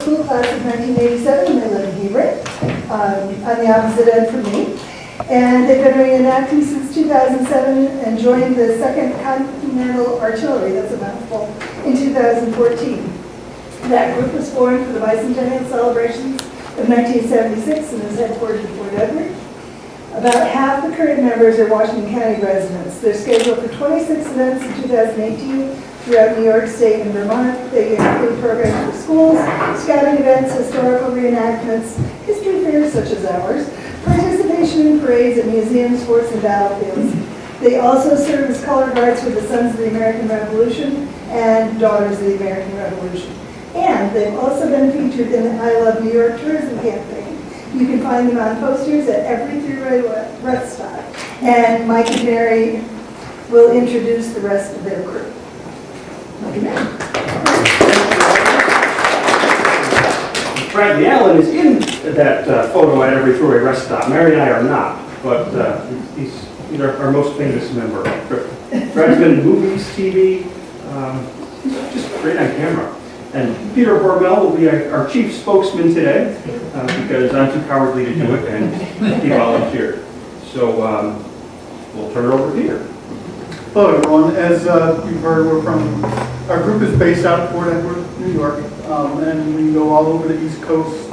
school class of 1987, and they live in Hebron, on the opposite end from me. And they've been reenacting since 2007 and joined the 2nd Continental Artillery, that's a mouthful, in 2014. That group was formed for the bicentennial celebrations of 1976 and is headquartered in Fort Edward. About half the current members are Washington County residents. They're scheduled for 26 events in 2018 throughout New York State and Vermont. They include programs for schools, scouting events, historical reenactments, history fairs such as ours, participation in parades at museums, forts, and battlefields. They also serve as color guards for the Sons of the American Revolution and Daughters of the American Revolution. And they've also been featured in the I Love New York tourism campaign. You can find them on posters at every three-way rest stop. And Mike and Mary will introduce the rest of their crew. Mike and Mary. Bradley Allen is in that photo at every three-way rest stop. Mary and I are not, but he's our most famous member. Brad's been in movies, TV, just great on camera. And Peter Hormell will be our chief spokesman today because I'm too cowardly to do it, and he volunteered. So we'll turn it over to Peter. Hello, everyone. As you've heard, our group is based out of Fort Edward, New York, and we go all over the East Coast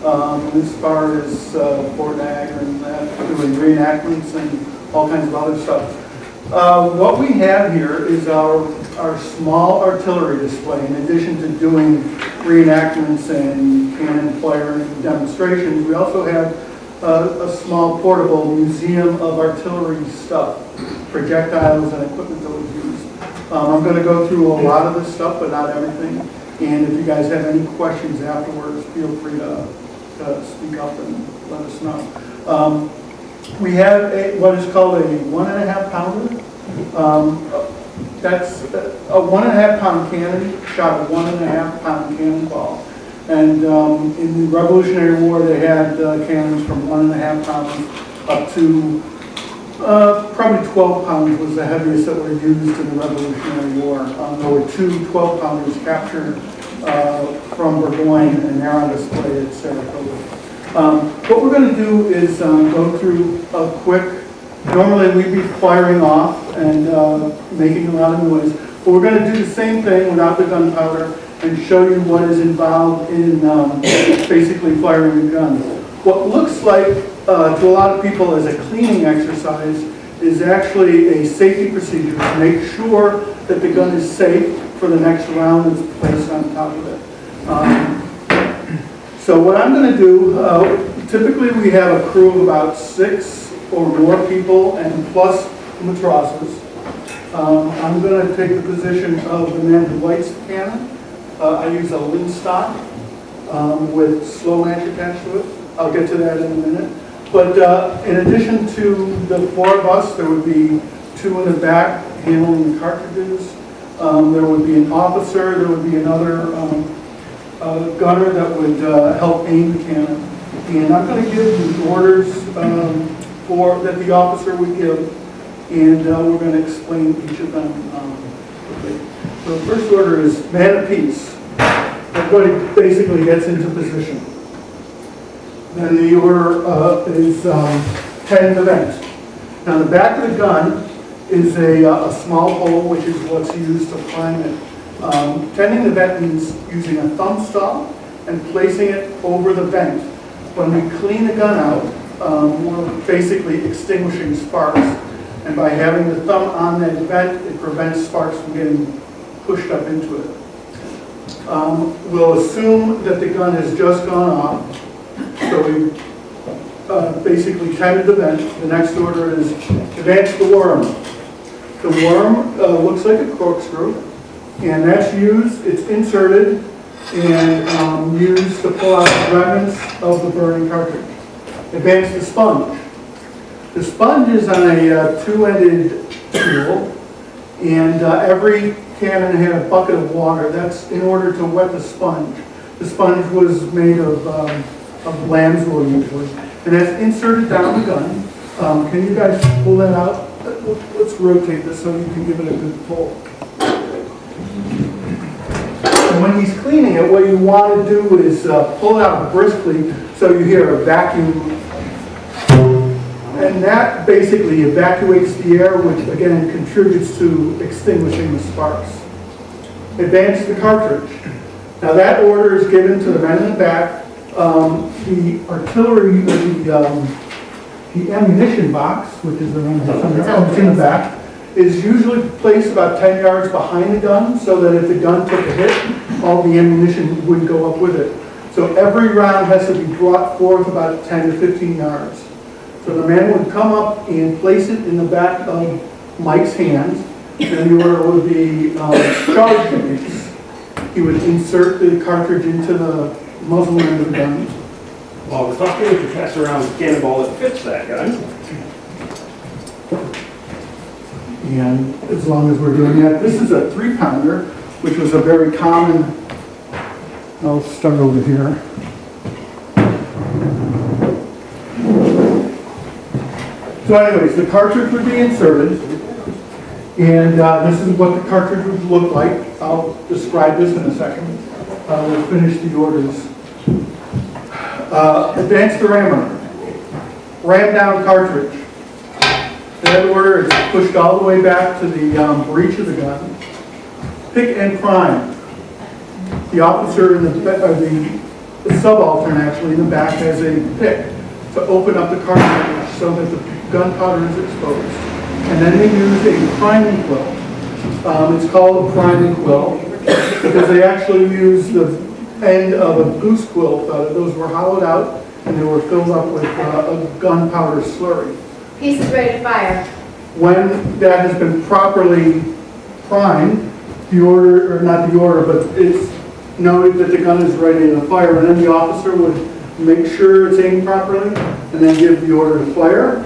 as far as Fort Niagara and that, doing reenactments and all kinds of other stuff. What we have here is our small artillery display. In addition to doing reenactments and cannon firing demonstrations, we also have a small portable museum of artillery stuff, projectiles and equipment that was used. I'm going to go through a lot of this stuff, but not everything. And if you guys have any questions afterwards, feel free to speak up and let us know. We have what is called a 1.5 pounder. That's a 1.5 pound cannon shot a 1.5 pound cannonball. And in the Revolutionary War, they had cannons from 1.5 pounds up to probably 12 pounds was the heaviest that were used in the Revolutionary War. There were two 12-pounders captured from Burgoyne, and they're on display at Saratoga. What we're going to do is go through a quick, normally we'd be firing off and making a lot of noise, but we're going to do the same thing without the gunpowder and show you what is involved in basically firing a gun. What looks like to a lot of people as a cleaning exercise is actually a safety procedure to make sure that the gun is safe for the next round that's placed on top of it. So what I'm going to do, typically we have a crew of about 6 or more people and plus matrosses. I'm going to take the position of the man who lights the cannon. I use a Linstock with slow match attached to it. I'll get to that in a minute. But in addition to the 4 of us, there would be 2 in the back handling the cartridges. There would be an officer. There would be another gunner that would help aim the cannon. And I'm going to give the orders that the officer would give, and we're going to explain each of them quickly. So the first order is man apiece. Everybody basically gets into position. Then the order is tend the vent. Now the back of the gun is a small hole, which is what's used to prime it. Tending the vent means using a thumb stop and placing it over the vent. When we clean the gun out, we're basically extinguishing sparks. And by having the thumb on that vent, it prevents sparks from getting pushed up into it. We'll assume that the gun has just gone off. So we basically tended the vent. The next order is advance the worm. The worm looks like a corkscrew, and that's used, it's inserted and used to pull out the remnants of the burning cartridge. Advance the sponge. The sponge is on a 2-ended tool, and every cannon had a bucket of water. That's in order to wet the sponge. The sponge was made of lamb's wool usually, and that's inserted down the gun. Can you guys pull that out? Let's rotate this so you can give it a good pull. And when he's cleaning it, what you want to do is pull it out briskly so you hear a vacuum. And that basically evacuates the air, which again contributes to extinguishing the sparks. Advance the cartridge. Now that order is given to the men in the back. The artillery, the ammunition box, which is around it's in the back, is usually placed about 10 yards behind the gun so that if the gun took a hit, all the ammunition would go up with it. So every round has to be brought forth about 10 to 15 yards. So the man would come up and place it in the back of Mike's hands, and the order would be charge release. He would insert the cartridge into the muzzle end of the gun. While we're talking, we can pass around a cannonball that fits that gun. And as long as we're doing that, this is a 3-pounder, which was a very common, I'll start over here. So anyways, the cartridge would be inserted, and this is what the cartridge would look like. I'll describe this in a second. We'll finish the orders. Advance the rammer. Ram down cartridge. That order is pushed all the way back to the breech of the gun. Pick and prime. The officer in the subaltern actually in the back has a pick to open up the cartridge so that the gunpowder is exposed. And then they use a priming quill. It's called a priming quill because they actually use the end of a goose quill. Those were hollowed out and they were filled up with a gunpowder slurry. Piece is ready to fire. When that has been properly primed, the order, or not the order, but it's noted that the gun is ready to fire, and then the officer would make sure it's aimed properly and then give the order to fire.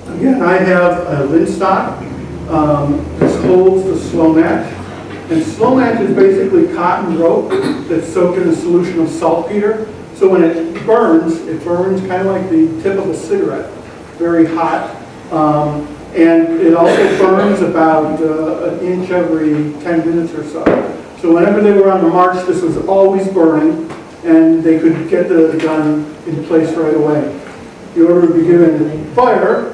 Again, I have a lid stock. This holds the slow match. And slow match is basically cotton rope that's soaked in a solution of saltpeter. So when it burns kind of like the tip of a cigarette, very hot. And it also burns about an inch every 10 minutes or so. So whenever they were on the march, this was always burning, and they could get the gun in place right away. The order would be given, fire,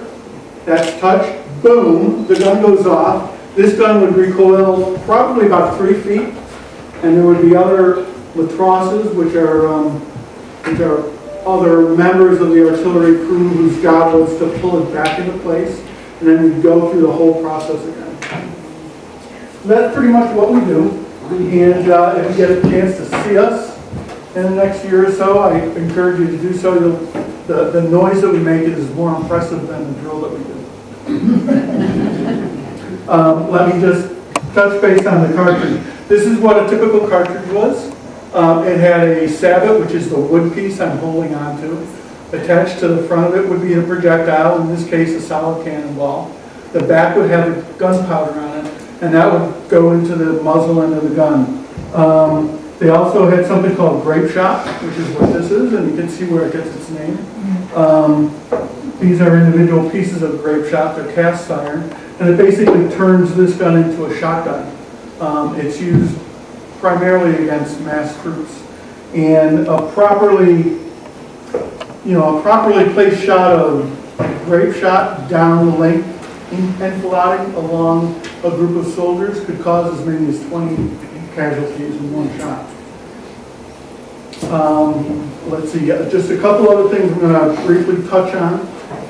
that's touched, boom, the gun goes off. This gun would recoil probably about 3 feet, and there would be other latrosses, which are other members of the artillery crew whose job was to pull it back into place, and then we'd go through the whole process again. So that's pretty much what we do. And if you get a chance to see us in the next year or so, I encourage you to do so. The noise that we make is more impressive than the drill that we do. Let me just touch base on the cartridge. This is what a typical cartridge was. It had a sabot, which is the wood piece I'm holding onto. Attached to the front of it would be a projectile, in this case a solid cannonball. The back would have a gunpowder on it, and that would go into the muzzle end of the gun. They also had something called grape shot, which is what this is, and you can see where it gets its name. These are individual pieces of grape shot. They're cast iron, and it basically turns this gun into a shotgun. It's used primarily against mass troops, and a properly placed shot of grape shot down the length enfilading along a group of soldiers could cause as many as 20 casualties in one shot. Let's see, just a couple other things I'm going to briefly touch on.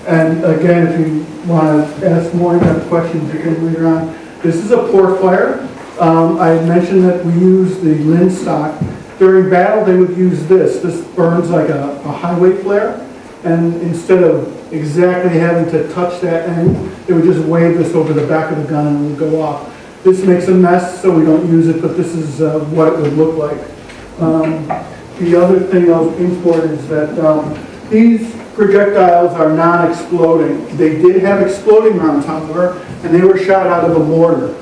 And again, if you want to ask more questions, you can later on. This is a port fire. I mentioned that we use the lid stock. During battle, they would use this. This burns like a highway flare. And instead of exactly having to touch that end, they would just wave this over the back of the gun and it would go off. This makes a mess, so we don't use it, but this is what it would look like. The other thing I'll import is that these projectiles are non-exploding. They did have exploding rounds, however, and they were shot out of a mortar.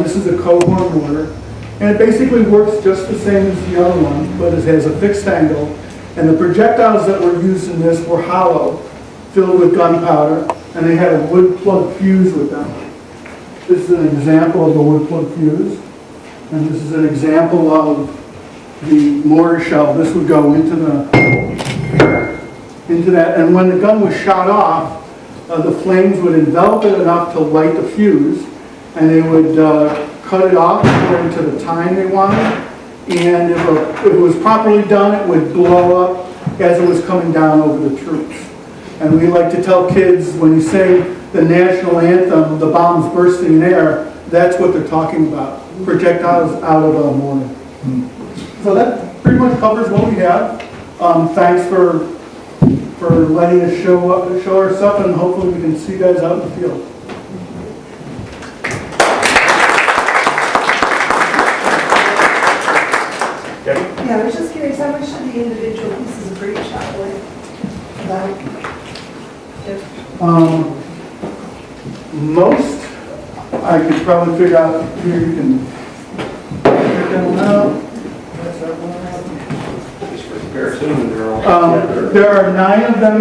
This is a Cohorn mortar, and it basically works just the same as the other one, but it has a fixed angle. And the projectiles that were used in this were hollow, filled with gunpowder, and they had a wood plug fuse with them. This is an example of a wood plug fuse. And this is an example of the mortar shell. This would go into that, and when the gun was shot off, the flames would envelop it enough to light the fuse, and they would cut it off according to the time they wanted. And if it was properly done, it would blow up as it was coming down over the troops. And we like to tell kids, when you sing the national anthem, the bombs bursting in air, that's what they're talking about, projectiles out of a mortar. So that pretty much covers what we have. Thanks for letting us show our stuff, and hopefully we can see you guys out in the field. Yeah, I was just curious, how much do the individual pieces of breech shot weigh? Most, I could probably figure out, here you can check that one out. That's that one out. Just for comparison, they're all. There are 9 of them.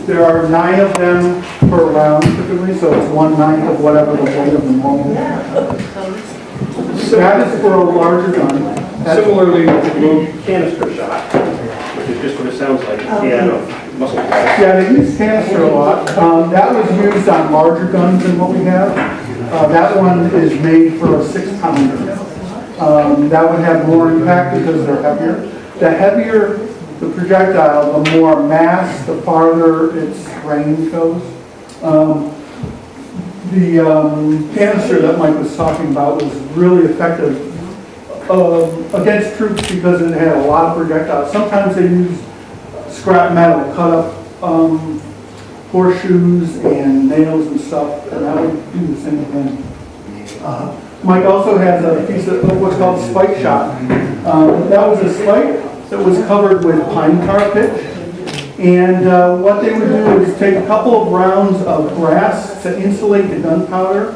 There are 9 of them per round typically, so it's 1/9 of whatever the weight of the normal. That is for a larger gun. Similarly, with the blue canister shot, which is just what it sounds like, muscle pads. Yeah, they use canister a lot. That was used on larger guns than what we have. That one is made for a 6-pounder. That would have more impact because they're heavier. The heavier the projectile, the more mass, the farther its range goes. The canister that Mike was talking about was really effective against troops because it had a lot of projectiles. Sometimes they use scrap metal, cut up horseshoes and nails and stuff, and that would do the same thing. Mike also has a piece of what's called spike shot. That was a spike that was covered with pine tar pitch. And what they would do is take a couple of rounds of grass to insulate the gunpowder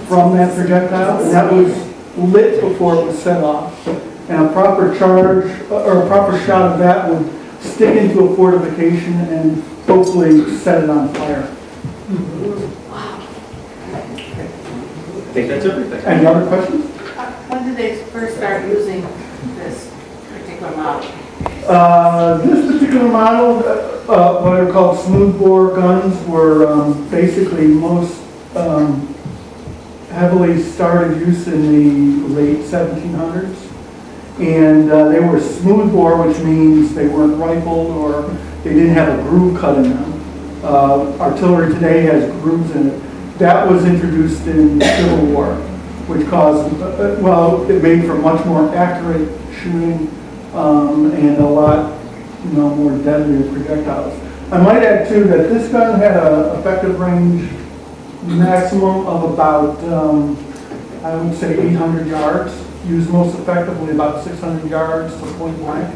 from that projectile, and that was lit before it was set off. And a proper charge or a proper shot of that would stick into a fortification and hopefully set it on fire. I think that's everything. Any other questions? When did they first start using this particular model? This particular model, what are called smoothbore guns, were basically most heavily started use in the late 1700s. And they were smoothbore, which means they weren't rifled or they didn't have a groove cut in them. Artillery today has grooves in it. That was introduced in the Civil War, which caused, it made for much more accurate shooting and a lot, more deadly projectiles. I might add too that this gun had an effective range maximum of about, I would say 800 yards. Used most effectively about 600 yards to point blank.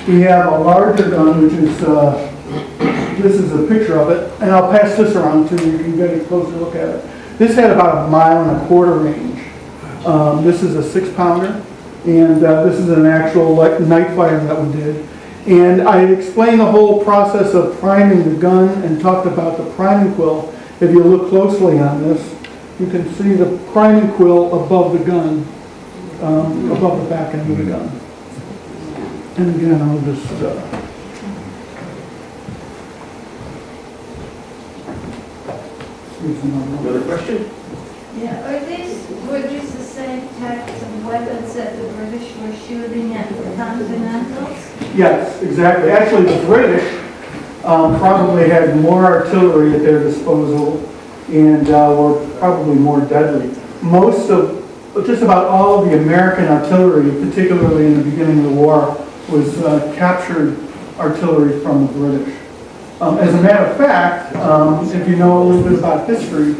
We have a larger gun, which is, this is a picture of it, and I'll pass this around too, you can get a closer look at it. This had about 1.25 miles range. This is a 6-pounder, and this is an actual night fire that we did. And I explained the whole process of priming the gun and talked about the priming quill. If you look closely on this, you can see the priming quill above the gun, above the back end of the gun. And again, I'll just... Another question? Yeah, were these the same types of weapons that the British were shooting at the Continentals? Yes, exactly. Actually, the British probably had more artillery at their disposal and were probably more deadly. Just about all of the American artillery, particularly in the beginning of the war, was captured artillery from the British. As a matter of fact, if you know a little bit about history,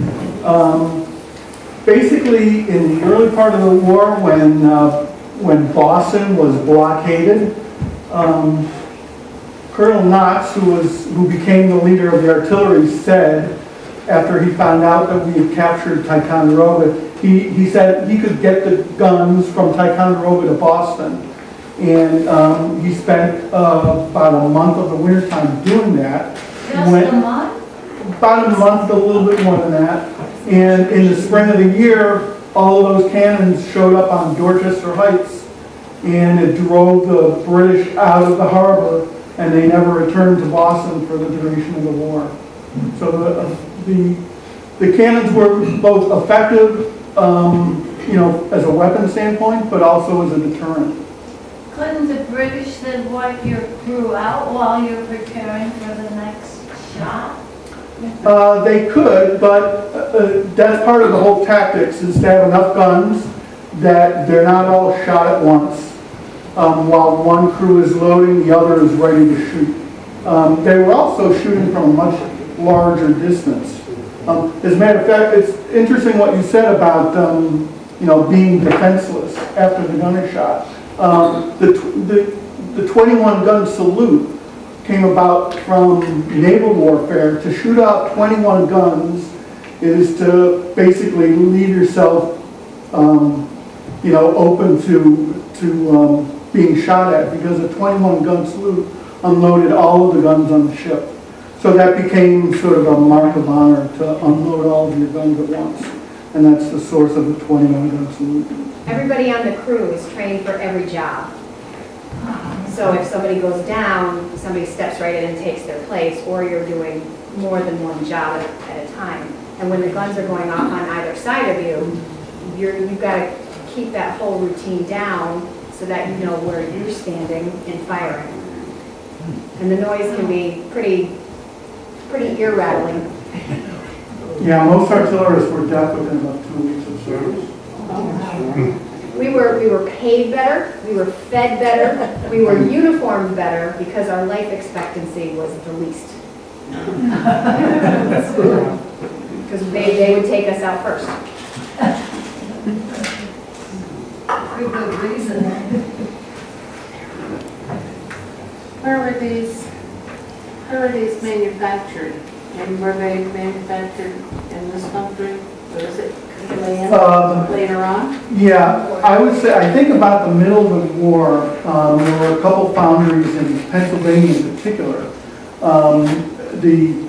basically in the early part of the war when Boston was blockaded, Colonel Knox, who became the leader of the artillery, said, after he found out that we had captured Ticonderoga, he said he could get the guns from Ticonderoga to Boston. And he spent about a month of the winter time doing that. Just a month? About a month, a little bit more than that. And in the spring of the year, all of those cannons showed up on Dorchester Heights, and it drove the British out of the harbor, and they never returned to Boston for the duration of the war. So the cannons were both effective, as a weapon standpoint, but also as a deterrent. Couldn't the British then wipe your crew out while you're preparing for the next shot? They could, but that's part of the whole tactics, is to have enough guns that they're not all shot at once. While one crew is loading, the other is ready to shoot. They were also shooting from a much larger distance. As a matter of fact, it's interesting what you said about being defenseless after the gun is shot. The 21 gun salute came about from naval warfare. To shoot out 21 guns is to basically leave yourself, open to being shot at, because a 21 gun salute unloaded all of the guns on the ship. So that became sort of a mark of honor to unload all of your guns at once. And that's the source of the 21 gun salute. Everybody on the crew is trained for every job. So if somebody goes down, somebody steps right in and takes their place, or you're doing more than one job at a time. And when the guns are going off on either side of you, you've got to keep that whole routine down so that you know where you're standing and firing. And the noise can be pretty ear-rattling. Yeah, most artillerists were deaf within about 2 weeks of service. We were paid better, we were fed better, we were uniformed better because our life expectancy was the least. Because they would take us out first. For good reason. Where were these manufactured? And were they manufactured in this country? Or is it later on? Yeah, I would say, I think about the middle of the war, there were a couple foundries in Pennsylvania in particular. The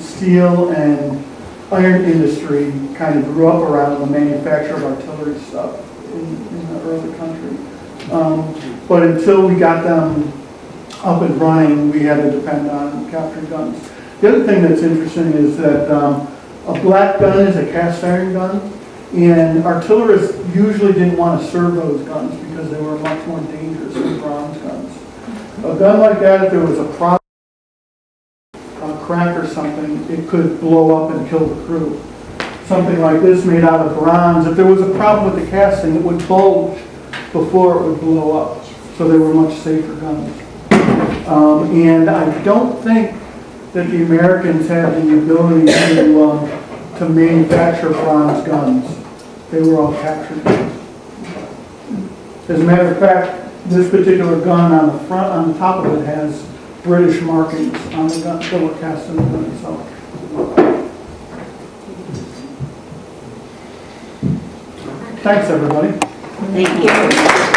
steel and iron industry kind of grew up around the manufacture of artillery stuff in the early country. But until we got them up and running, we had to depend on captured guns. The other thing that's interesting is that a black gun is a cast iron gun, and artillerists usually didn't want to serve those guns because they were much more dangerous than bronze guns. A gun like that, if there was a problem, a crack or something, it could blow up and kill the crew. Something like this made out of bronze, if there was a problem with the casting, it would bulge before it would blow up. So they were much safer guns. And I don't think that the Americans had the ability to manufacture bronze guns. They were all captured guns. As a matter of fact, this particular gun on the front, on the top of it, has British markings on the gun that were cast in the gun itself. Thanks, everybody. Thank you.